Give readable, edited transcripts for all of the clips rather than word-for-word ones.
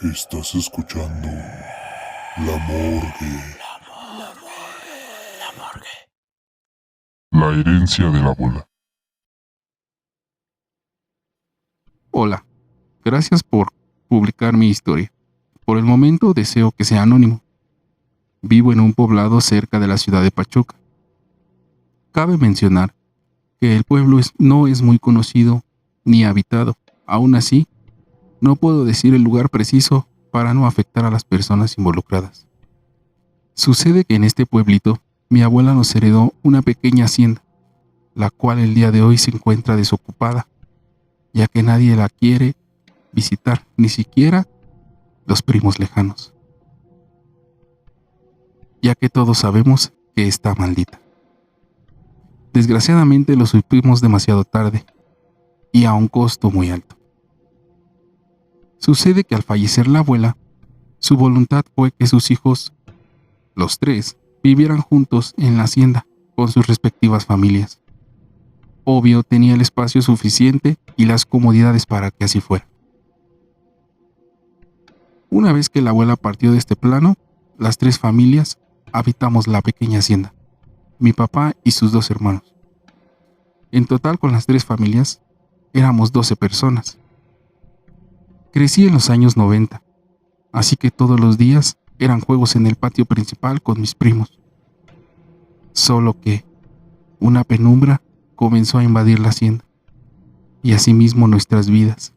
Estás escuchando La Morgue. La herencia de la abuela. Hola, gracias por publicar mi historia. Por el momento deseo que sea anónimo. Vivo en un poblado cerca de la ciudad de Pachuca. Cabe mencionar que el pueblo no es muy conocido ni habitado. Aún así, no puedo decir el lugar preciso para no afectar a las personas involucradas. Sucede que en este pueblito, mi abuela nos heredó una pequeña hacienda, la cual el día de hoy se encuentra desocupada, ya que nadie la quiere visitar, ni siquiera los primos lejanos, ya que todos sabemos que está maldita. Desgraciadamente lo supimos demasiado tarde y a un costo muy alto. Sucede que al fallecer la abuela, su voluntad fue que sus hijos, los tres, vivieran juntos en la hacienda con sus respectivas familias. Obvio, tenía el espacio suficiente y las comodidades para que así fuera. Una vez que la abuela partió de este plano, las tres familias habitamos la pequeña hacienda, mi papá y sus dos hermanos. En total, con las tres familias, éramos 12 personas. Crecí en los años 90, así que todos los días eran juegos en el patio principal con mis primos. Solo que una penumbra comenzó a invadir la hacienda, y asimismo nuestras vidas,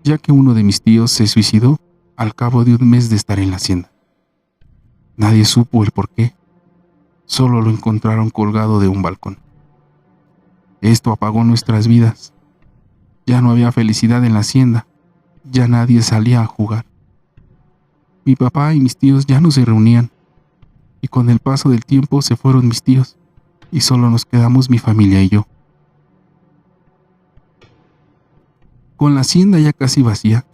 ya que uno de mis tíos se suicidó al cabo de un mes de estar en la hacienda. Nadie supo el por qué, solo lo encontraron colgado de un balcón. Esto apagó nuestras vidas. Ya no había felicidad en la hacienda, ya nadie salía a jugar. Mi papá y mis tíos ya no se reunían, y con el paso del tiempo se fueron mis tíos, y solo nos quedamos mi familia y yo. Con la hacienda ya casi vacía,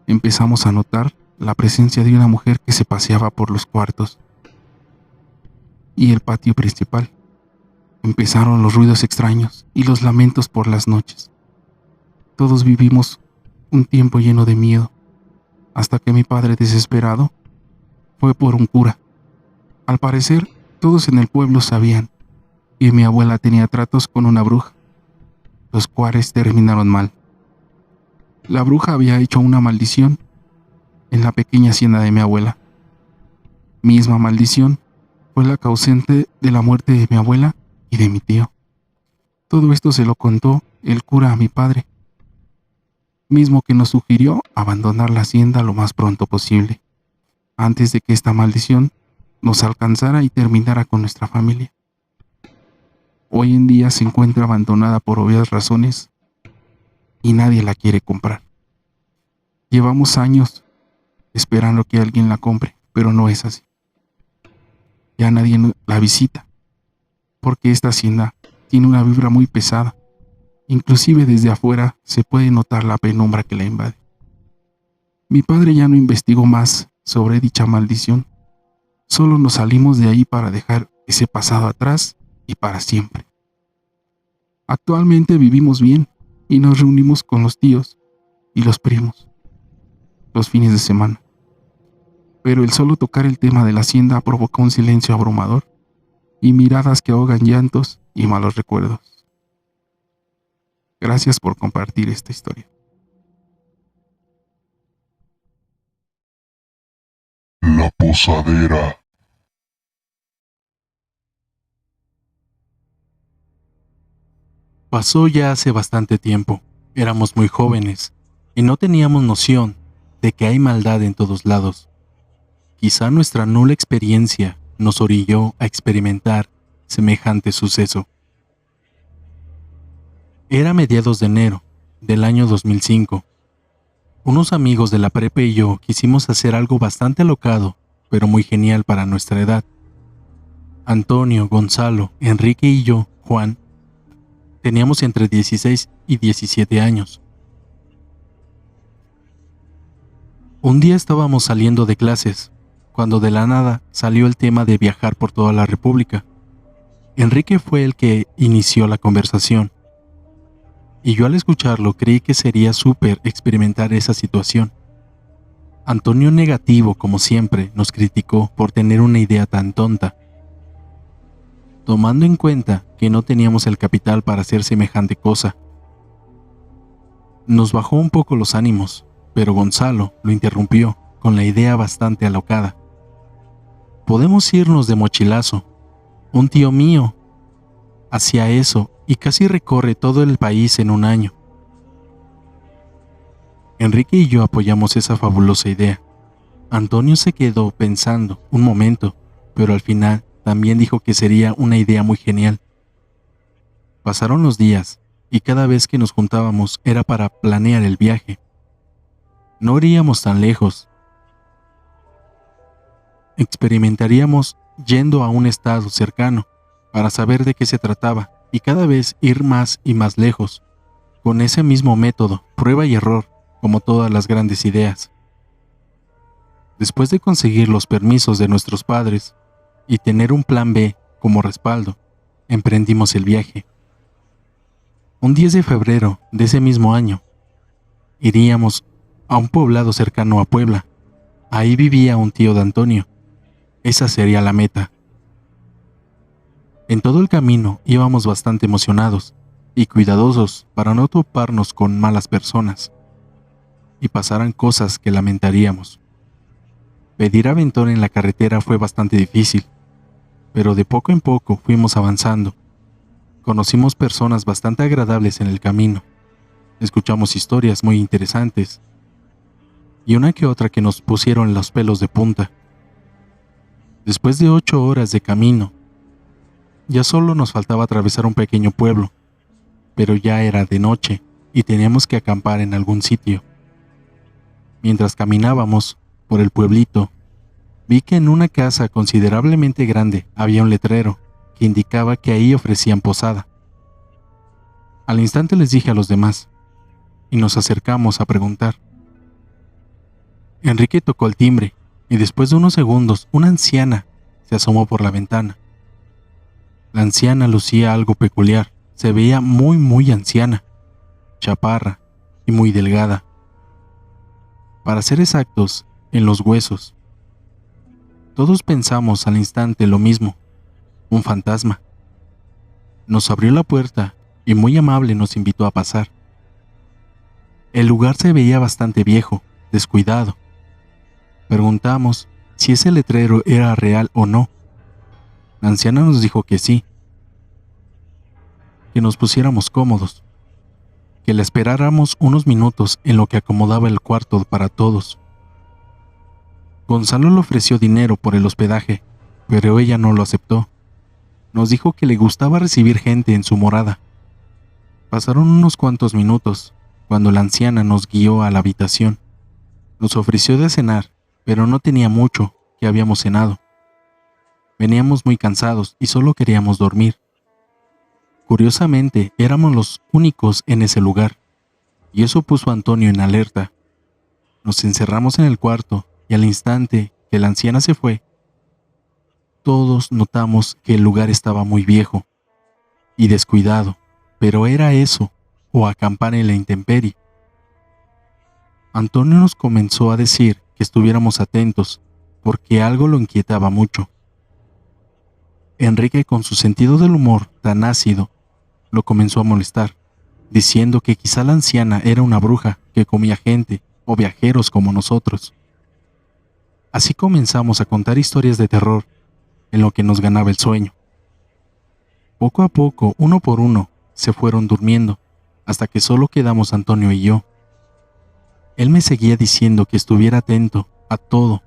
empezamos a notar la presencia de una mujer que se paseaba por los cuartos y el patio principal. Empezaron los ruidos extraños y los lamentos por las noches. Todos vivimos un tiempo lleno de miedo, hasta que mi padre, desesperado, fue por un cura. Al parecer, todos en el pueblo sabían que mi abuela tenía tratos con una bruja, los cuales terminaron mal. La bruja había hecho una maldición en la pequeña hacienda de mi abuela. Misma maldición fue la causante de la muerte de mi abuela y de mi tío. Todo esto se lo contó el cura a mi padre, mismo que nos sugirió abandonar la hacienda lo más pronto posible, antes de que esta maldición nos alcanzara y terminara con nuestra familia. Hoy en día se encuentra abandonada por obvias razones y nadie la quiere comprar. Llevamos años esperando que alguien la compre, pero no es así. Ya nadie la visita, porque esta hacienda tiene una vibra muy pesada. Inclusive desde afuera se puede notar la penumbra que la invade. Mi padre ya no investigó más sobre dicha maldición. Solo nos salimos de ahí para dejar ese pasado atrás y para siempre. Actualmente vivimos bien y nos reunimos con los tíos y los primos los fines de semana. Pero el solo tocar el tema de la hacienda provocó un silencio abrumador y miradas que ahogan llantos y malos recuerdos. Gracias por compartir esta historia. La Posadera. Pasó ya hace bastante tiempo. Éramos muy jóvenes y no teníamos noción de que hay maldad en todos lados. Quizá nuestra nula experiencia nos orilló a experimentar semejante suceso. Era mediados de enero del año 2005. Unos amigos de la prepa y yo quisimos hacer algo bastante alocado, pero muy genial para nuestra edad. Antonio, Gonzalo, Enrique y yo, Juan, teníamos entre 16 y 17 años. Un día estábamos saliendo de clases, cuando de la nada salió el tema de viajar por toda la República. Enrique fue el que inició la conversación, y yo al escucharlo creí que sería súper experimentar esa situación. Antonio, negativo como siempre, nos criticó por tener una idea tan tonta, tomando en cuenta que no teníamos el capital para hacer semejante cosa. Nos bajó un poco los ánimos, pero Gonzalo lo interrumpió con la idea bastante alocada. Podemos irnos de mochilazo. Un tío mío hacía eso y casi recorre todo el país en un año. Enrique y yo apoyamos esa fabulosa idea. Antonio se quedó pensando un momento, pero al final también dijo que sería una idea muy genial. Pasaron los días y cada vez que nos juntábamos era para planear el viaje. No iríamos tan lejos. Experimentaríamos yendo a un estado cercano para saber de qué se trataba y cada vez ir más y más lejos, con ese mismo método, prueba y error, como todas las grandes ideas. Después de conseguir los permisos de nuestros padres y tener un plan B como respaldo, emprendimos el viaje. Un 10 de febrero de ese mismo año, iríamos a un poblado cercano a Puebla. Ahí vivía un tío de Antonio. Esa sería la meta. En todo el camino íbamos bastante emocionados y cuidadosos para no toparnos con malas personas y pasaran cosas que lamentaríamos. Pedir aventón en la carretera fue bastante difícil, pero de poco en poco fuimos avanzando. Conocimos personas bastante agradables en el camino, escuchamos historias muy interesantes y una que otra que nos pusieron los pelos de punta. Después de 8 horas de camino, ya solo nos faltaba atravesar un pequeño pueblo, pero ya era de noche y teníamos que acampar en algún sitio. Mientras caminábamos por el pueblito, vi que en una casa considerablemente grande había un letrero que indicaba que ahí ofrecían posada. Al instante les dije a los demás, y nos acercamos a preguntar. Enrique tocó el timbre, y después de unos segundos, una anciana se asomó por la ventana. La anciana lucía algo peculiar, se veía muy anciana, chaparra y muy delgada. Para ser exactos, en los huesos. Todos pensamos al instante lo mismo, un fantasma. Nos abrió la puerta y muy amable nos invitó a pasar. El lugar se veía bastante viejo, descuidado. Preguntamos si ese letrero era real o no. La anciana nos dijo que sí, que nos pusiéramos cómodos, que la esperáramos unos minutos en lo que acomodaba el cuarto para todos. Gonzalo le ofreció dinero por el hospedaje, pero ella no lo aceptó. Nos dijo que le gustaba recibir gente en su morada. Pasaron unos cuantos minutos, cuando la anciana nos guió a la habitación. Nos ofreció de cenar, pero no tenía mucho que habíamos cenado. Veníamos muy cansados y solo queríamos dormir. Curiosamente, éramos los únicos en ese lugar, y eso puso a Antonio en alerta. Nos encerramos en el cuarto, y al instante que la anciana se fue, todos notamos que el lugar estaba muy viejo y descuidado, pero era eso, o acampar en la intemperie. Antonio nos comenzó a decir que estuviéramos atentos, porque algo lo inquietaba mucho. Enrique, con su sentido del humor tan ácido, lo comenzó a molestar, diciendo que quizá la anciana era una bruja que comía gente o viajeros como nosotros. Así comenzamos a contar historias de terror, en lo que nos ganaba el sueño. Poco a poco, uno por uno, se fueron durmiendo, hasta que solo quedamos Antonio y yo. Él me seguía diciendo que estuviera atento a todo,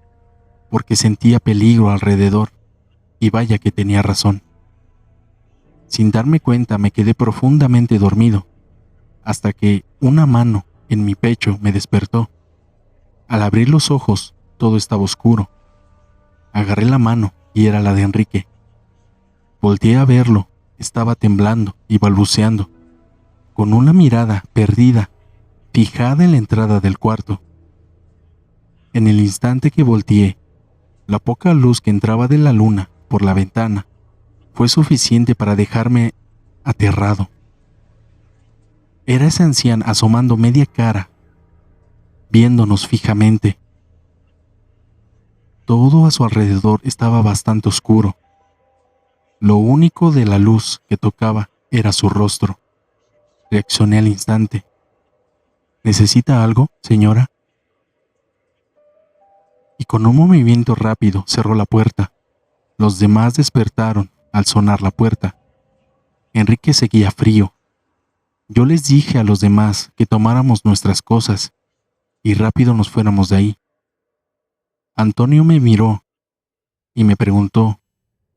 porque sentía peligro alrededor, y vaya que tenía razón. Sin darme cuenta me quedé profundamente dormido, hasta que una mano en mi pecho me despertó. Al abrir los ojos, todo estaba oscuro. Agarré la mano y era la de Enrique. Volteé a verlo, estaba temblando y balbuceando, con una mirada perdida, fijada en la entrada del cuarto. En el instante que volteé, la poca luz que entraba de la luna por la ventana fue suficiente para dejarme aterrado. Era ese anciano asomando media cara, viéndonos fijamente. todo a su alrededor estaba bastante oscuro. Lo único de la luz que tocaba era su rostro. Reaccioné al instante. ¿Necesita algo, señora? Y con un movimiento rápido cerró la puerta. Los demás despertaron al sonar la puerta. Enrique seguía frío. Yo les dije a los demás que tomáramos nuestras cosas y rápido nos fuéramos de ahí. Antonio me miró y me preguntó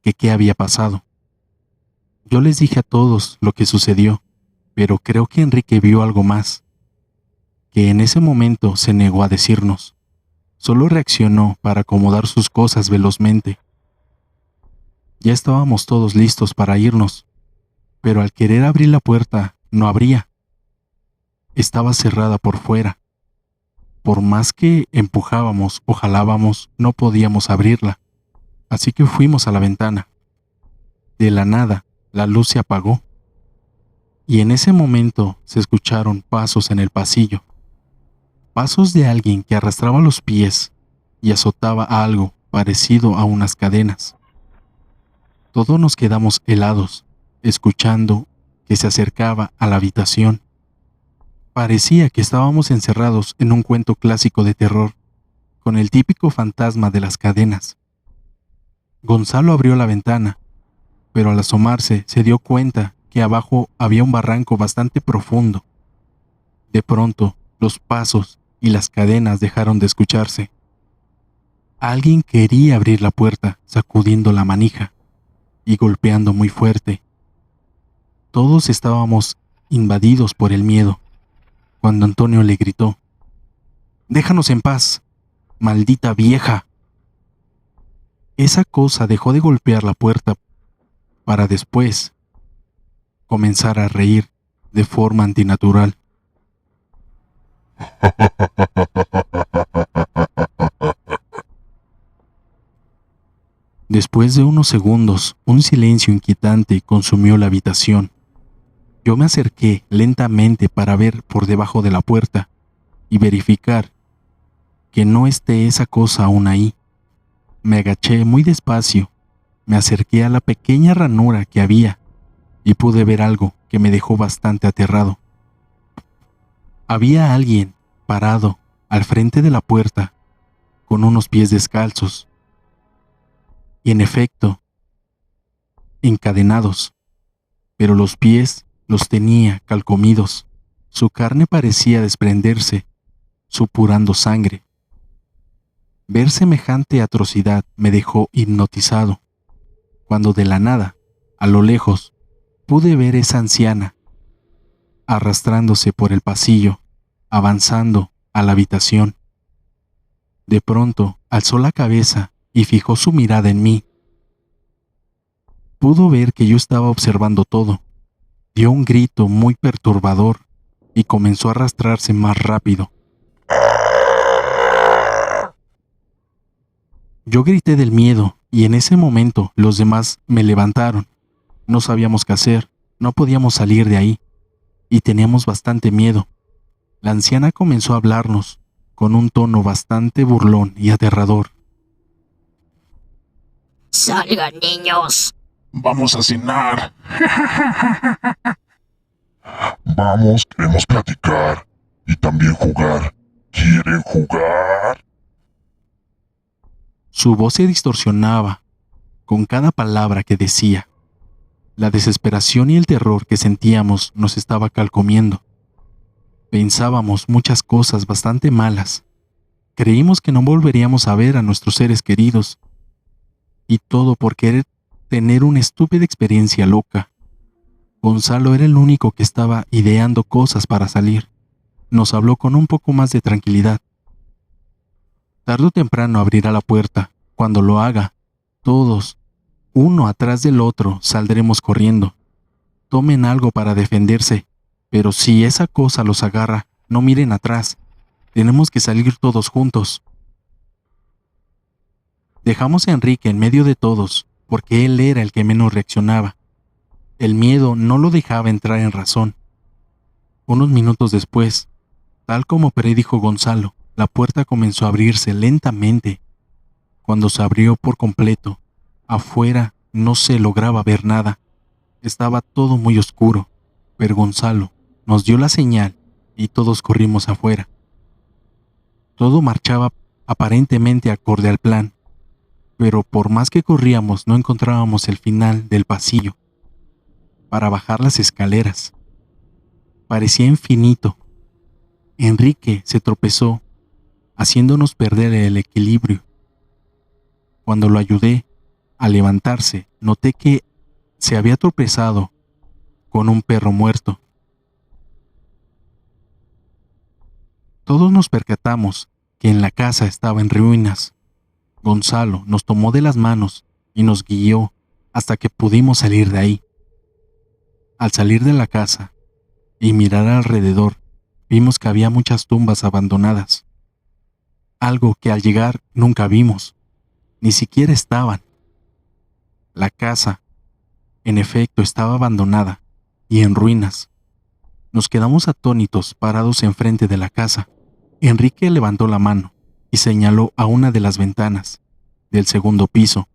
que qué había pasado. Yo les dije a todos lo que sucedió, pero creo que Enrique vio algo más, que en ese momento se negó a decirnos. Solo reaccionó para acomodar sus cosas velozmente. Ya estábamos todos listos para irnos, pero al querer abrir la puerta, no abría. Estaba cerrada por fuera. Por más que empujábamos o jalábamos, no podíamos abrirla. Así que fuimos a la ventana. De la nada, la luz se apagó. Y en ese momento se escucharon pasos en el pasillo. Pasos de alguien que arrastraba los pies y azotaba algo parecido a unas cadenas. Todos nos quedamos helados, escuchando que se acercaba a la habitación. Parecía que estábamos encerrados en un cuento clásico de terror, con el típico fantasma de las cadenas. Gonzalo abrió la ventana, pero al asomarse se dio cuenta que abajo había un barranco bastante profundo. De pronto, los pasos y las cadenas dejaron de escucharse. Alguien quería abrir la puerta, sacudiendo la manija y golpeando muy fuerte. Todos estábamos invadidos por el miedo, cuando Antonio le gritó: «¡Déjanos en paz, maldita vieja!». Esa cosa dejó de golpear la puerta para después comenzar a reír de forma antinatural. Después de unos segundos, un silencio inquietante consumió la habitación. Yo me acerqué lentamente para ver por debajo de la puerta y verificar que no esté esa cosa aún ahí. Me agaché muy despacio, me acerqué a la pequeña ranura que había y pude ver algo que me dejó bastante aterrado. Había alguien parado al frente de la puerta con unos pies descalzos y en efecto encadenados, pero los pies los tenía calcomidos. Su carne parecía desprenderse, supurando sangre. Ver semejante atrocidad me dejó hipnotizado, cuando de la nada, a lo lejos, pude ver esa anciana arrastrándose por el pasillo, avanzando a la habitación. De pronto alzó la cabeza y fijó su mirada en mí. Pudo ver que yo estaba observando todo. Dio un grito muy perturbador y comenzó a arrastrarse más rápido. Yo grité del miedo y en ese momento los demás me levantaron. No sabíamos qué hacer, no podíamos salir de ahí y teníamos bastante miedo. La anciana comenzó a hablarnos con un tono bastante burlón y aterrador. Salgan, niños. Vamos a cenar. Vamos, queremos platicar y también jugar. ¿Quieren jugar? Su voz se distorsionaba con cada palabra que decía. La desesperación y el terror que sentíamos nos estaba calcomiendo. Pensábamos muchas cosas bastante malas. Creímos que no volveríamos a ver a nuestros seres queridos. Y todo por querer tener una estúpida experiencia loca. Gonzalo era el único que estaba ideando cosas para salir. Nos habló con un poco más de tranquilidad. Tarde o temprano abrirá la puerta. Cuando lo haga, todos, uno atrás del otro, saldremos corriendo. Tomen algo para defenderse, pero si esa cosa los agarra, no miren atrás. Tenemos que salir todos juntos. Dejamos a Enrique en medio de todos, porque él era el que menos reaccionaba. El miedo no lo dejaba entrar en razón. Unos minutos después, tal como predijo Gonzalo, la puerta comenzó a abrirse lentamente. Cuando se abrió por completo, afuera no se lograba ver nada. Estaba todo muy oscuro, pero Gonzalo nos dio la señal y todos corrimos afuera. Todo marchaba aparentemente acorde al plan, pero por más que corríamos no encontrábamos el final del pasillo para bajar las escaleras. Parecía infinito. Enrique se tropezó, haciéndonos perder el equilibrio. Cuando lo ayudé a levantarse, noté que se había tropezado con un perro muerto. Todos nos percatamos que en la casa estaba en ruinas. Gonzalo nos tomó de las manos y nos guió hasta que pudimos salir de ahí. Al salir de la casa y mirar alrededor, vimos que había muchas tumbas abandonadas. Algo que al llegar nunca vimos, ni siquiera estaban. La casa, en efecto, estaba abandonada y en ruinas. Nos quedamos atónitos parados enfrente de la casa. Enrique levantó la mano y señaló a una de las ventanas del segundo piso.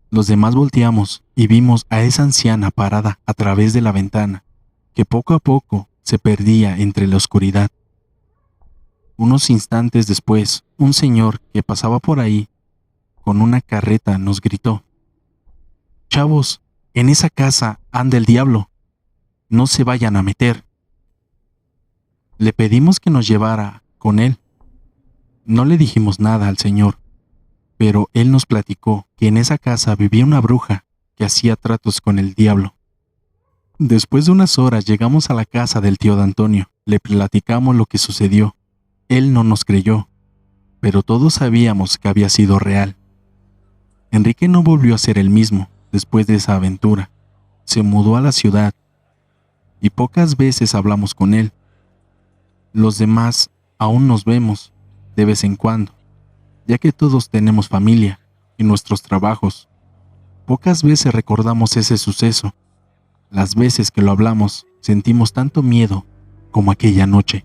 Los demás volteamos y vimos a esa anciana parada a través de la ventana, que poco a poco se perdía entre la oscuridad. Unos instantes después, un señor que pasaba por ahí con una carreta nos gritó: «Chavos, en esa casa anda el diablo, no se vayan a meter». Le pedimos que nos llevara con él. No le dijimos nada al señor, pero él nos platicó que en esa casa vivía una bruja que hacía tratos con el diablo. Después de unas horas llegamos a la casa del tío de Antonio, le platicamos lo que sucedió. Él no nos creyó, pero todos sabíamos que había sido real. Enrique no volvió a ser el mismo después de esa aventura. Se mudó a la ciudad y pocas veces hablamos con él. Los demás aún nos vemos de vez en cuando, ya que todos tenemos familia y nuestros trabajos. Pocas veces recordamos ese suceso. Las veces que lo hablamos, sentimos tanto miedo como aquella noche.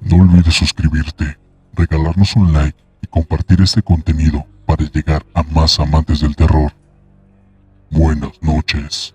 No olvides suscribirte, regalarnos un like y compartir este contenido para llegar a más amantes del terror. Buenas noches.